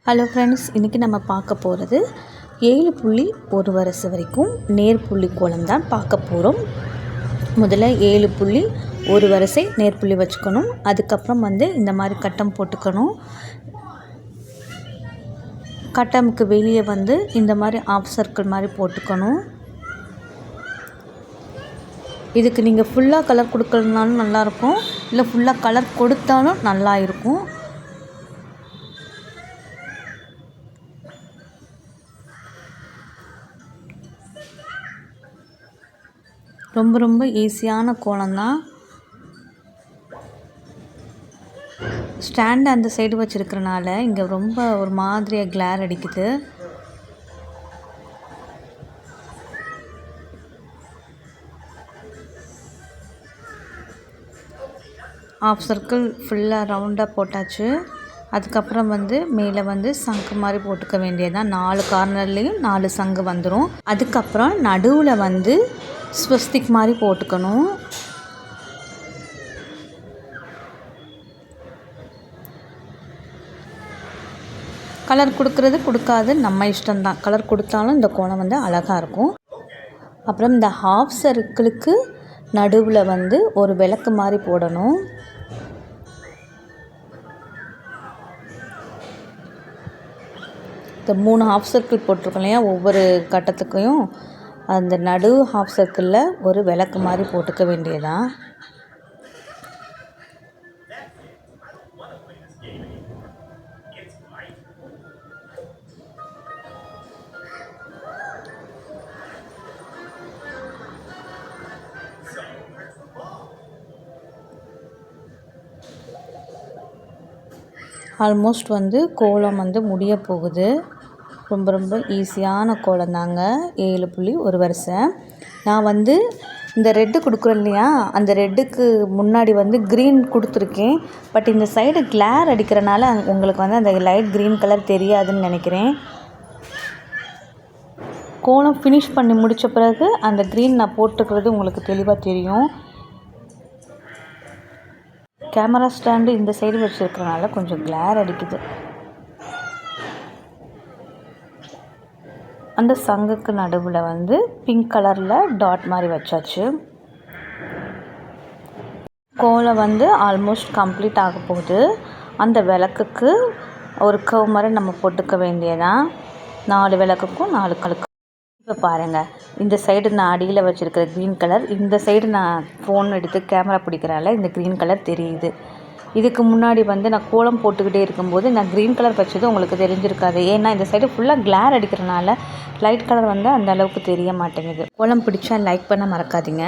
Hello friends, இன்றைக்கி நம்ம பார்க்க போகிறது 7 புள்ளி ஒரு வரிசை வரைக்கும் நேர்புள்ளி கோலம் தான் பார்க்க போகிறோம். முதல்ல 7 புள்ளி ஒரு வரிசை நேர்புள்ளி வச்சுக்கணும். அதுக்கப்புறம் இந்த மாதிரி கட்டம் போட்டுக்கணும். கட்டமுக்கு வெளியே இந்த மாதிரி ஆஃப் சர்க்கிள் மாதிரி போட்டுக்கணும். இதுக்கு நீங்கள் ஃபுல்லாக கலர் கொடுக்கறதுனாலும் நல்லாயிருக்கும், இல்லை ஃபுல்லாக கலர் கொடுத்தாலும் நல்லா இருக்கும். ரொம்ப ஈஸியான கோலம் தான். ஸ்டாண்ட் அந்த சைடு வச்சுருக்கிறனால இங்கே ரொம்ப ஒரு மாதிரியாக கிளார் அடிக்குது. ஆஃப் சர்க்கிள் ஃபுல்லாக ரவுண்டாக போட்டாச்சு. அதுக்கப்புறம் மேலே சங்கு மாதிரி போட்டுக்க வேண்டியதான். 4 கார்னர்லேயும் 4 சங்கு வந்துடும். அதுக்கப்புறம் நடுவில் ஸ்வஸ்திக் மாதிரி போட்டுக்கணும். கலர் கொடுக்கறது கொடுக்காது நம்ம இஷ்டம்தான். கலர் கொடுத்தாலும் இந்த கோலம் அழகாக இருக்கும். அப்புறம் இந்த ஹாஃப் சர்க்கிளுக்கு நடுவில் ஒரு விளக்கு மாதிரி போடணும். இந்த 3 ஹாஃப் சர்க்கிள் போட்டிருக்கோம் இல்லையா, ஒவ்வொரு கட்டத்துக்கும் அந்த நடு ஹாஃப் சர்க்கிளில் ஒரு விளக்கு மாதிரி போட்டுக்க வேண்டியதான். ஆல்மோஸ்ட் கோலம் முடிய போகுது. ரொம்ப ஈஸியான கோலம் தாங்க. 7 புள்ளி ஒரு வரிசை. நான் இந்த ரெட்டு கொடுக்குறேன் இல்லையா, அந்த ரெட்டுக்கு முன்னாடி க்ரீன் கொடுத்துருக்கேன். பட் இந்த சைடு கிளார் அடிக்கிறனால உங்களுக்கு அந்த லைட் க்ரீன் கலர் தெரியாதுன்னு நினைக்கிறேன். கோலம் ஃபினிஷ் பண்ணி முடித்த பிறகு அந்த க்ரீன் நான் போட்டுக்கிறது உங்களுக்கு தெளிவாக தெரியும். கேமரா ஸ்டாண்டு இந்த சைடு வச்சுருக்கிறனால கொஞ்சம் கிளார் அடிக்குது. அந்த சங்குக்கு நடுவில் பிங்க் கலரில் டாட் மாதிரி வச்சாச்சு. கோலம் ஆல்மோஸ்ட் கம்ப்ளீட் ஆக போகுது. அந்த விளக்குக்கு ஒரு கவ் மாதிரி நம்ம போட்டுக்க வேண்டியதான். 4 விளக்குக்கும் 4 கழுக்கு. இப்போ பாருங்கள், இந்த சைடு நான் அடியில் வச்சுருக்கிற க்ரீன் கலர், இந்த சைடு நான் ஃபோன் எடுத்து கேமரா பிடிக்கிறனால இந்த க்ரீன் கலர் தெரியுது. இதுக்கு முன்னாடி நான் கோலம் போட்டுக்கிட்டே இருக்கும்போது நான் க்ரீன் கலர் வச்சது உங்களுக்கு தெரிஞ்சிருக்காது. ஏன்னா இந்த சைடு ஃபுல்லாக கிளார் அடிக்கிறனால லைட் கலர் அந்த அளவுக்கு தெரிய மாட்டேங்குது. கோலம் பிடிச்சா லைக் பண்ண மறக்காதீங்க.